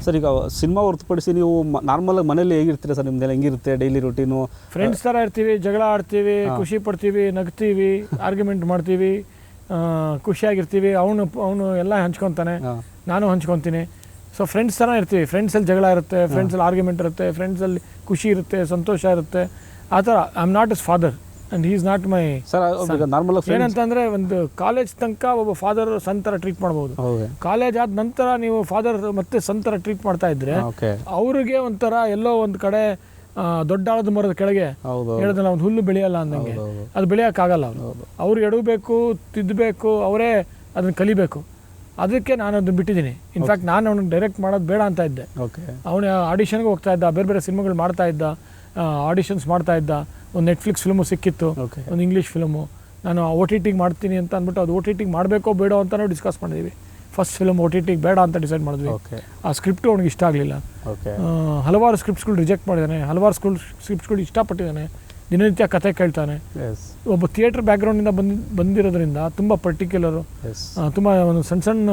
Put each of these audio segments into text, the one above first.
Sir ಈಗ cinema ಹೊರತುಪಡಿಸಿ ನೀವು ನಾರ್ಮಲಾಗಿ ಮನೇಲಿ ಹೇಗಿರ್ತೀರಾ ಸರ್? ನಿಮ್ದೆಲ್ಲ ಹೆಂಗಿರುತ್ತೆ ಡೈಲಿ ರೂಟೀನು? ಫ್ರೆಂಡ್ಸ್ ಥರ ಇರ್ತೀವಿ, ಜಗಳ ಆಡ್ತೀವಿ, ಖುಷಿ ಪಡ್ತೀವಿ, ನಗ್ತೀವಿ, ಆರ್ಗ್ಯುಮೆಂಟ್ ಮಾಡ್ತೀವಿ, ಖುಷಿಯಾಗಿರ್ತೀವಿ. ಅವನು ಎಲ್ಲ ಹಂಚ್ಕೊತಾನೆ, ನಾನು ಹಂಚ್ಕೊತೀನಿ. ಸೊ ಫ್ರೆಂಡ್ಸ್ ಥರ ಇರ್ತೀವಿ. ಫ್ರೆಂಡ್ಸಲ್ಲಿ ಜಗಳ ಇರುತ್ತೆ, ಫ್ರೆಂಡ್ಸಲ್ಲಿ ಆರ್ಗ್ಯುಮೆಂಟ್ ಇರುತ್ತೆ, ಫ್ರೆಂಡ್ಸಲ್ಲಿ ಖುಷಿ ಇರುತ್ತೆ, ಸಂತೋಷ ಇರುತ್ತೆ. ಆ ಥರ I am not is father and he is not my sir. Normal ಏನಂತಂದರೆ ಒಂದು ಕಾಲೇಜ್ ತನಕ ಒಬ್ಬ ಫಾದರ್ ಸನ್ ಥರ ಟ್ರೀಟ್ ಮಾಡ್ಬೋದು. ಕಾಲೇಜ್ ಆದ ನಂತರ ನೀವು ಫಾದರ್ ಮತ್ತೆ ಸನ್ ಥರ ಟ್ರೀಟ್ ಮಾಡ್ತಾ ಇದ್ರೆ ಅವ್ರಿಗೆ ಒಂಥರ ಎಲ್ಲೋ ಒಂದು ಕಡೆ ದೊಡ್ಡ ಆಳದ ಮರದ ಕೆಳಗೆ ಹೇಳಿದ್ರಲ್ಲ, ಒಂದು ಹುಲ್ಲು ಬೆಳೆಯಲ್ಲ ಅಂದಂಗೆ ಅದು ಬೆಳೆಯೋಕ್ಕಾಗಲ್ಲ. ಅವ್ರಿಗೆ ಎಡಬೇಕು, ತಿದ್ದಬೇಕು, ಅವರೇ ಅದನ್ನು ಕಲಿಬೇಕು. ಅದಕ್ಕೆ ನಾನು ಅದನ್ನು ಬಿಟ್ಟಿದ್ದೀನಿ. ಇನ್ಫ್ಯಾಕ್ಟ್ ನಾನು ಅವ್ನಿಗೆ ಡೈರೆಕ್ಟ್ ಮಾಡೋದು ಬೇಡ ಅಂತ ಇದ್ದೆ. ಅವನು ಆಡಿಷನ್ಗೆ ಹೋಗ್ತಾ ಇದ್ದ, ಬೇರೆ ಬೇರೆ ಸಿನಿಮಾಗಳು ಮಾಡ್ತಾ ಇದ್ದ, ಆಡಿಷನ್ಸ್ ಮಾಡ್ತಾ ಇದ್ದ. ಒಂದು ನೆಟ್ಫ್ಲಿಕ್ಸ್ ಫಿಲ್ಮು ಸಿಕ್ಕಿತ್ತು, ಒಂದು ಇಂಗ್ಲೀಷ್ ಫಿಲ್ಮು. ನಾನು OTT ಮಾಡ್ತೀನಿ ಅಂತ ಅಂದ್ಬಿಟ್ಟು ಅದು OTT ಮಾಡಬೇಕೋ ಬೇಡೋ ಅಂತ ನಾವು ಡಿಸ್ಕಸ್ ಮಾಡಿದ್ವಿ. ಫಸ್ಟ್ ಫಿಲ್ಮ್ OTT ಬೇಡ ಅಂತ ಡಿಸೈಡ್ ಮಾಡಿದ್ವಿ. ಆ ಸ್ಕ್ರಿಪ್ಟು ಅವ್ನಿಗೆ ಇಷ್ಟ ಆಗಲಿಲ್ಲ. ಹಲವಾರು ಸ್ಕ್ರಿಪ್ಟ್ಸ್ಗಳು ರಿಜೆಕ್ಟ್ ಮಾಡಿದ್ದಾನೆ, ಹಲವಾರು ಸ್ಕ್ರಿಪ್ಟ್ಸ್ಗಳು ಇಷ್ಟಪಟ್ಟಿದ್ದಾನೆ. ದಿನನಿತ್ಯ ಕತೆ ಕೇಳ್ತಾನೆ. ಒಬ್ಬ ಥಿಯೇಟರ್ ಬ್ಯಾಕ್ಗ್ರೌಂಡಿಂದ ಬಂದಿರೋದ್ರಿಂದ ತುಂಬ ಪರ್ಟಿಕ್ಯುಲರು, ತುಂಬ ಒಂದು ಸಣ್ಣ ಸಣ್ಣ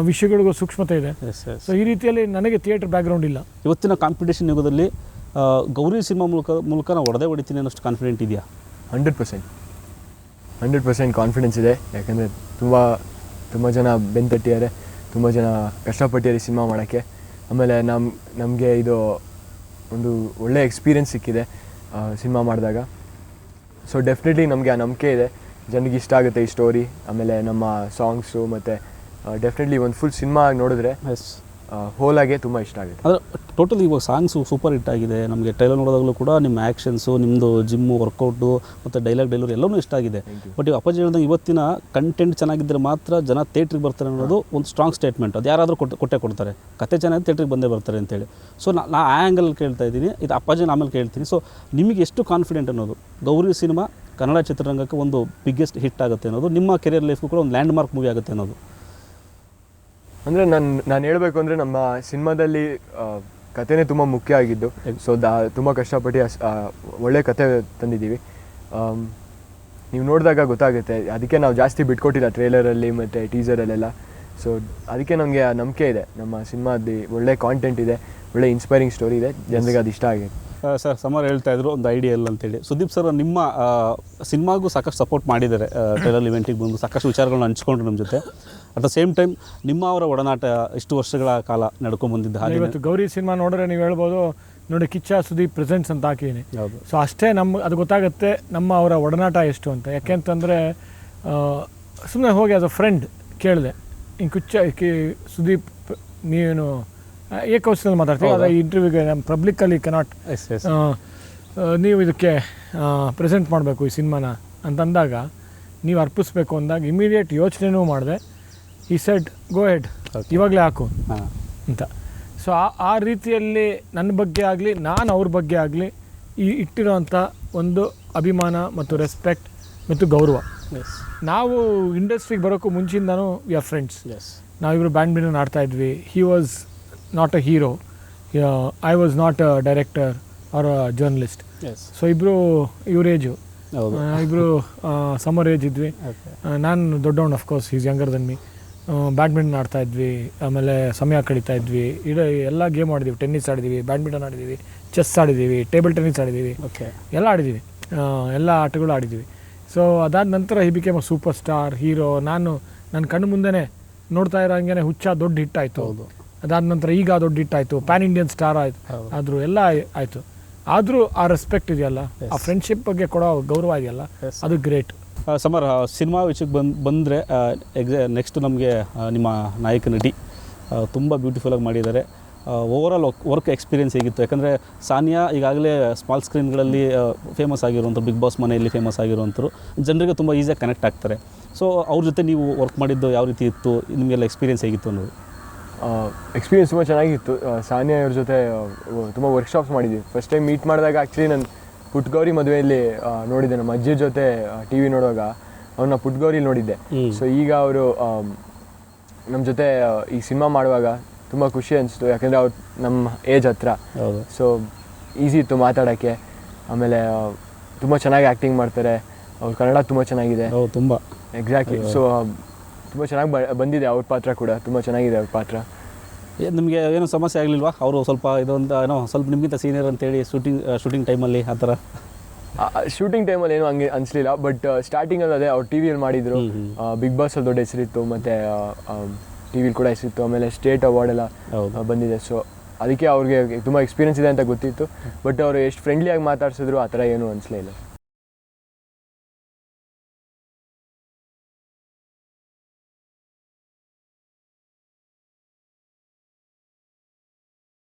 ವಿಷಯಗಳಿಗೂ ಸೂಕ್ಷ್ಮತೆ ಇದೆ. ಸೊ ಈ ರೀತಿಯಲ್ಲಿ ನನಗೆ ಥಿಯೇಟರ್ ಬ್ಯಾಕ್ಗ್ರೌಂಡ್ ಇಲ್ಲ. ಇವತ್ತಿನ ಕಾಂಪಿಟೇಷನ್ ಯುಗದಲ್ಲಿ ಗೌರಿ ಸಿನಿಮಾ ಮೂಲಕ ನಾವು ಹೊಡೆದೇ ಅನ್ನೋಷ್ಟು ಕಾನ್ಫಿಡೆಂಟ್ ಇದೆಯಾ? 100% ಕಾನ್ಫಿಡೆನ್ಸ್ ಇದೆ. ಯಾಕಂದರೆ ತುಂಬ ಜನ ಬೆನ್ನು ತಟ್ಟಿದ್ದಾರೆ, ತುಂಬ ಜನ ಕಷ್ಟಪಟ್ಟಿದ್ದಾರೆ ಸಿನಿಮಾ ಮಾಡೋಕ್ಕೆ. ಆಮೇಲೆ ನಮಗೆ ಇದು ಒಂದು ಒಳ್ಳೆಯ ಎಕ್ಸ್ಪೀರಿಯೆನ್ಸ್ ಸಿಕ್ಕಿದೆ ಸಿನಿಮಾ ಮಾಡಿದಾಗ. ಸೊ ಡೆಫಿನೆಟ್ಲಿ ನಮಗೆ ಆ ನಂಬಿಕೆ ಇದೆ, ಜನರಿಗೆ ಇಷ್ಟ ಆಗುತ್ತೆ ಈ ಸ್ಟೋರಿ. ಆಮೇಲೆ ನಮ್ಮ ಸಾಂಗ್ಸು ಮತ್ತು ಡೆಫಿನೆಟ್ಲಿ ಒಂದು ಫುಲ್ ಸಿನಿಮಾ ನೋಡಿದ್ರೆ ಹೋಲಾಗೆ ತುಂಬ ಇಷ್ಟ ಆಗುತ್ತೆ. ಅಂದರೆ ಟೋಟಲ್ ಇವಾಗ ಸಾಂಗ್ಸು ಸೂಪರ್ ಹಿಟ್ ಆಗಿದೆ. ನಮಗೆ ಟ್ರೈಲರ್ ನೋಡಿದಾಗಲೂ ಕೂಡ ನಿಮ್ಮ ಆ್ಯಕ್ಷನ್ಸು, ನಿಮ್ಮದು ಜಿಮ್ಮು, ವರ್ಕೌಟು ಮತ್ತು ಡೈಲಾಗ್ ಡೆಲಿವರಿ ಎಲ್ಲವೂ ಇಷ್ಟ ಆಗಿದೆ. ಬಟ್ ಈಗ ಅಪ್ಪಾಜಿ ಹೇಳಿದಂಗೆ ಇವತ್ತಿನ ಕಂಟೆಂಟ್ ಚೆನ್ನಾಗಿದ್ದರೆ ಮಾತ್ರ ಜನ ಥಿಯೇಟ್ರಿಗೆ ಬರ್ತಾರೆ ಅನ್ನೋದು ಒಂದು ಸ್ಟ್ರಾಂಗ್ ಸ್ಟೇಟ್ಮೆಂಟ್. ಅದು ಯಾರಾದರೂ ಕೊಟ್ಟೆ ಕೊಡ್ತಾರೆ, ಕತೆ ಚೆನ್ನಾಗಿ ಥಿಯೇಟ್ರಿಗೆ ಬಂದೇ ಬರ್ತಾರೆ ಅಂತೇಳಿ. ಸೊ ನಾ ಆ ಆ್ಯಂಗಲ್ ಕೇಳ್ತಾ ಇದ್ದೀನಿ, ಇದು ಅಪ್ಪಾಜಿನ ಆಮೇಲೆ ಕೇಳ್ತೀನಿ. ಸೊ ನಿಮಗೆ ಎಷ್ಟು ಕಾನ್ಫಿಡೆಂಟ್ ಅನ್ನೋದು ಗೌರಿ ಸಿನಿಮಾ ಕನ್ನಡ ಚಿತ್ರರಂಗಕ್ಕೆ ಒಂದು ಬಿಗ್ಗೆಸ್ಟ್ ಹಿಟ್ ಆಗುತ್ತೆ ಅನ್ನೋದು, ನಿಮ್ಮ ಕೆರಿಯರ್ ಲೈಫ್ಗೂ ಕೂಡ ಒಂದು ಲ್ಯಾಂಡ್ ಮಾರ್ಕ್ ಮೂವಿ ಆಗುತ್ತೆ ಅನ್ನೋದು? ಅಂದರೆ ನಾನು ಹೇಳಬೇಕು ಅಂದರೆ ನಮ್ಮ ಸಿನಿಮಾದಲ್ಲಿ ಕಥೆನೇ ತುಂಬ ಮುಖ್ಯ ಆಗಿದ್ದು. ಸೊ ತುಂಬ ಕಷ್ಟಪಟ್ಟು ಒಳ್ಳೆ ಕತೆ ತಂದಿದ್ದೀವಿ. ನೀವು ನೋಡಿದಾಗ ಗೊತ್ತಾಗುತ್ತೆ. ಅದಕ್ಕೆ ನಾವು ಜಾಸ್ತಿ ಬಿಟ್ಕೊಟ್ಟಿಲ್ಲ ಟ್ರೇಲರಲ್ಲಿ ಮತ್ತು ಟೀಸರಲ್ಲೆಲ್ಲ. ಸೊ ಅದಕ್ಕೆ ನಮಗೆ ಆ ನಂಬಿಕೆ ಇದೆ, ನಮ್ಮ ಸಿನಿಮಾದಲ್ಲಿ ಒಳ್ಳೆ ಕಾಂಟೆಂಟ್ ಇದೆ, ಒಳ್ಳೆ ಇನ್ಸ್ಪೈರಿಂಗ್ ಸ್ಟೋರಿ ಇದೆ, ಜನರಿಗೆ ಅದು ಇಷ್ಟ ಆಗಿದೆ. ಸರ್ ಸಮರ್ ಹೇಳ್ತಾ ಇದ್ರು ಒಂದು ಐಡಿಯಲ್ ಅಂತೇಳಿ. ಸುದೀಪ್ ಸರ್ ನಿಮ್ಮ ಸಿನಿಮಾಗೂ ಸಾಕಷ್ಟು ಸಪೋರ್ಟ್ ಮಾಡಿದ್ದಾರೆ. ಟ್ರೈಲರ್ ಇವೆಂಟಿಗೆ ಬಂದು ಸಾಕಷ್ಟು ವಿಚಾರಗಳನ್ನ ಹಂಚ್ಕೊಂಡ್ರು ನಮ್ಮ ಜೊತೆ. ಅಟ್ ದ ಸೇಮ್ ಟೈಮ್ ನಿಮ್ಮ ಅವರ ಒಡನಾಟ ಇಷ್ಟು ವರ್ಷಗಳ ಕಾಲ ನಡ್ಕೊಂಡ್ಬಂದಿದ್ದ ಹಾಗೆ ಇವತ್ತು ಗೌರಿ ಸಿನಿಮಾ ನೋಡಿದ್ರೆ ನೀವು ಹೇಳ್ಬೋದು, ನೋಡಿ ಕಿಚ್ಚ ಸುದೀಪ್ ಪ್ರೆಸೆಂಟ್ಸ್ ಅಂತ ಹಾಕಿದ್ದೀನಿ. ಸೊ ಅಷ್ಟೇ ಅದು ಗೊತ್ತಾಗುತ್ತೆ ನಮ್ಮ ಅವರ ಒಡನಾಟ ಎಷ್ಟು ಅಂತ. ಯಾಕೆಂತಂದರೆ ಸುಮ್ಮನೆ ಹೋಗಿ ಆಸ್ ಅ ಫ್ರೆಂಡ್ ಕೇಳಿದೆ, ಹಿಂಗೆ ಸುದೀಪ್ ನೀವೇನು ಏಕವಚನದಲ್ಲಿ ಮಾತಾಡ್ತೀವಿ, ಅದು ಇಂಟರ್ವ್ಯೂಗೆ ನಮ್ಮ ಪಬ್ಲಿಕ್ಕಲ್ಲಿ ಕೆನಾಟ್ ನೀವು ಇದಕ್ಕೆ ಪ್ರೆಸೆಂಟ್ ಮಾಡಬೇಕು ಈ ಸಿನಿಮಾನ ಅಂತಂದಾಗ, ನೀವು ಅರ್ಪಿಸ್ಬೇಕು ಅಂದಾಗ ಇಮಿಡಿಯೇಟ್ ಯೋಚನೆನೂ ಮಾಡಿದೆ. ಈ ಸೆಡ್ ಗೋ ಹೆಡ್, ಇವಾಗಲೇ ಹಾಕು ಅಂತ. ಸೊ ಆ ರೀತಿಯಲ್ಲಿ ನನ್ನ ಬಗ್ಗೆ ಆಗಲಿ, ನಾನು ಅವ್ರ ಬಗ್ಗೆ ಆಗಲಿ ಇಟ್ಟಿರೋವಂಥ ಒಂದು ಅಭಿಮಾನ ಮತ್ತು ರೆಸ್ಪೆಕ್ಟ್ ಮತ್ತು ಗೌರವ. ನಾವು ಇಂಡಸ್ಟ್ರಿಗೆ ಬರೋಕ್ಕೂ ಮುಂಚಿಂದನೂ ವಿ ಆರ್ ಫ್ರೆಂಡ್ಸ್. ನಾವಿಬ್ಬರು ಬ್ಯಾಡ್ಮಿಂಟನ್ ಆಡ್ತಾಯಿದ್ವಿ. He was not a hero, I was not a director or a journalist. So ಇವ್ರ ಏಜು, ಇಬ್ಬರು ಸಮರ್ ಏಜ್ ಇದ್ವಿ. ನಾನು ದೊಡ್ಡವನು, of course is younger than me. Badminton ಆಡ್ತಾಯಿದ್ವಿ, ಆಮೇಲೆ ಸಮಯ ಕಳೀತಾ ಇದ್ವಿ, ಎಲ್ಲ ಗೇಮ್ ಆಡಿದ್ದೀವಿ. ಟೆನ್ನಿಸ್ ಆಡಿದ್ದೀವಿ, ಬ್ಯಾಡ್ಮಿಂಟನ್ ಆಡಿದ್ದೀವಿ, ಚೆಸ್ ಆಡಿದ್ದೀವಿ, ಟೇಬಲ್ ಟೆನ್ನಿಸ್ ಆಡಿದ್ದೀವಿ, ಎಲ್ಲ ಆಡಿದ್ದೀವಿ, ಎಲ್ಲ ಆಟಗಳು ಆಡಿದ್ದೀವಿ. ಸೊ ಅದಾದ ನಂತರ he became a super star, hero. ನನ್ನ ಕಣ್ಣು ಮುಂದೆನೇ ನೋಡ್ತಾ ಇರೋ ಹಂಗೆ ಹುಚ್ಚ ದೊಡ್ಡ ಹಿಟ್ ಆಯಿತು. ಅದಾದ ನಂತರ ಈಗ ದೊಡ್ಡ ಹಿಟ್ ಆಯಿತು, ಪ್ಯಾನ್ ಇಂಡಿಯನ್ ಸ್ಟಾರ್ ಆಯಿತು, ಆದರೂ ಎಲ್ಲ ಆಯಿತು. ಆದರೂ ಆ ರೆಸ್ಪೆಕ್ಟ್ ಇದೆಯಲ್ಲ, ಆ ಫ್ರೆಂಡ್ಶಿಪ್ ಬಗ್ಗೆ ಕೊಡೋ ಗೌರವ ಇದೆಯಲ್ಲ, ಅದು ಗ್ರೇಟ್. ಸಮರ್, ಸಿನಿಮಾ ವಿಷಯಕ್ಕೆ ಬಂದರೆ ನೆಕ್ಸ್ಟ್ ನಮಗೆ ನಿಮ್ಮ ನಾಯಕ ನಟಿ ತುಂಬ ಬ್ಯೂಟಿಫುಲ್ಲಾಗಿ ಮಾಡಿದ್ದಾರೆ. ಓವರಾಲ್ ವರ್ಕ್ ಎಕ್ಸ್ಪೀರಿಯೆನ್ಸ್ ಹೇಗಿತ್ತು? ಯಾಕಂದರೆ ಸಾನಿಯಾ ಈಗಾಗಲೇ ಸ್ಮಾಲ್ ಸ್ಕ್ರೀನ್ಗಳಲ್ಲಿ ಫೇಮಸ್ ಆಗಿರುವಂಥ ಬಿಗ್ ಬಾಸ್ ಮನೆಯಲ್ಲಿ ಫೇಮಸ್ ಆಗಿರುವಂಥರು, ಜನರಿಗೆ ತುಂಬ ಈಸಿಯಾಗಿ ಕನೆಕ್ಟ್ ಆಗ್ತಾರೆ. ಸೊ ಅವ್ರ ಜೊತೆ ನೀವು ವರ್ಕ್ ಮಾಡಿದ್ದು ಯಾವ ರೀತಿ ಇತ್ತು, ನಿಮಗೆಲ್ಲ ಎಕ್ಸ್ಪೀರಿಯೆನ್ಸ್ ಹೇಗಿತ್ತು ಅನ್ನೋದು? ಎಕ್ಸ್ಪೀರಿಯೆನ್ಸ್ ತುಂಬ ಚೆನ್ನಾಗಿತ್ತು. ಸಾನಿಯಾ ಅವ್ರ ಜೊತೆ ತುಂಬ ವರ್ಕ್ಶಾಪ್ಸ್ ಮಾಡಿದ್ವಿ. ಫಸ್ಟ್ ಟೈಮ್ ಮೀಟ್ ಮಾಡಿದಾಗ ಆ್ಯಕ್ಚುಲಿ ನಾನು ಪುಟ್ಗೌರಿ ಮದುವೆಯಲ್ಲಿ ನೋಡಿದ್ದೆ. ನಮ್ಮ ಅಜ್ಜಿ ಜೊತೆ ಟಿ ವಿ ನೋಡುವಾಗ ಅವ್ರನ್ನ ಪುಟ್ಗೌರಿಲಿ ನೋಡಿದ್ದೆ. ಸೊ ಈಗ ಅವರು ನಮ್ಮ ಜೊತೆ ಈ ಸಿನಿಮಾ ಮಾಡುವಾಗ ತುಂಬ ಖುಷಿ ಅನಿಸ್ತು. ಯಾಕಂದರೆ ಅವ್ರು ನಮ್ಮ ಏಜ್ ಹತ್ರ. ಸೊ ಈಸಿ ಇತ್ತು ಮಾತಾಡೋಕ್ಕೆ. ಆಮೇಲೆ ತುಂಬ ಚೆನ್ನಾಗಿ ಆ್ಯಕ್ಟಿಂಗ್ ಮಾಡ್ತಾರೆ. ಅವ್ರ ಕನ್ನಡ ತುಂಬ ಚೆನ್ನಾಗಿದೆ. ತುಂಬ ಎಕ್ಸಾಕ್ಟ್ಲಿ. ಸೊ ತುಂಬ ಚೆನ್ನಾಗಿ ಬಂದಿದೆ ಅವ್ರ ಪಾತ್ರ ಕೂಡ, ತುಂಬ ಚೆನ್ನಾಗಿದೆ ಅವ್ರ ಪಾತ್ರ. ನಿಮಗೆ ಏನೋ ಸಮಸ್ಯೆ ಆಗಲಿಲ್ವಾ ಅವರು ಸ್ವಲ್ಪ ಇದೊಂದು ಏನೋ ಸ್ವಲ್ಪ ನಿಮಗಿಂತ ಸೀನಿಯರ್ ಅಂತೇಳಿ ಶೂಟಿಂಗ್ ಟೈಮಲ್ಲಿ ಆ ಥರ? ಶೂಟಿಂಗ್ ಟೈಮಲ್ಲಿ ಏನೂ ಹಂಗೆ ಅನಿಸ್ಲಿಲ್ಲ, ಬಟ್ ಸ್ಟಾರ್ಟಿಂಗಲ್ಲಿ ಅದೇ ಅವ್ರು ಟಿ ವಿಯಲ್ಲಿ ಮಾಡಿದರು, ಬಿಗ್ ಬಾಸಲ್ಲಿ ದೊಡ್ಡ ಹೆಸರಿತ್ತು, ಮತ್ತು ಟಿ ವಿಲಿ ಕೂಡ ಹೆಸರಿತ್ತು, ಆಮೇಲೆ ಸ್ಟೇಟ್ ಅವಾರ್ಡ್ ಎಲ್ಲ ಬಂದಿದೆ. ಸೊ ಅದಕ್ಕೆ ಅವ್ರಿಗೆ ತುಂಬ ಎಕ್ಸ್ಪೀರಿಯನ್ಸ್ ಇದೆ ಅಂತ ಗೊತ್ತಿತ್ತು, ಬಟ್ ಅವರು ಎಷ್ಟು ಫ್ರೆಂಡ್ಲಿಯಾಗಿ ಮಾತಾಡ್ಸಿದ್ರು ಆ ಥರ ಏನೂ ಅನಿಸ್ಲೇ ಇಲ್ಲ.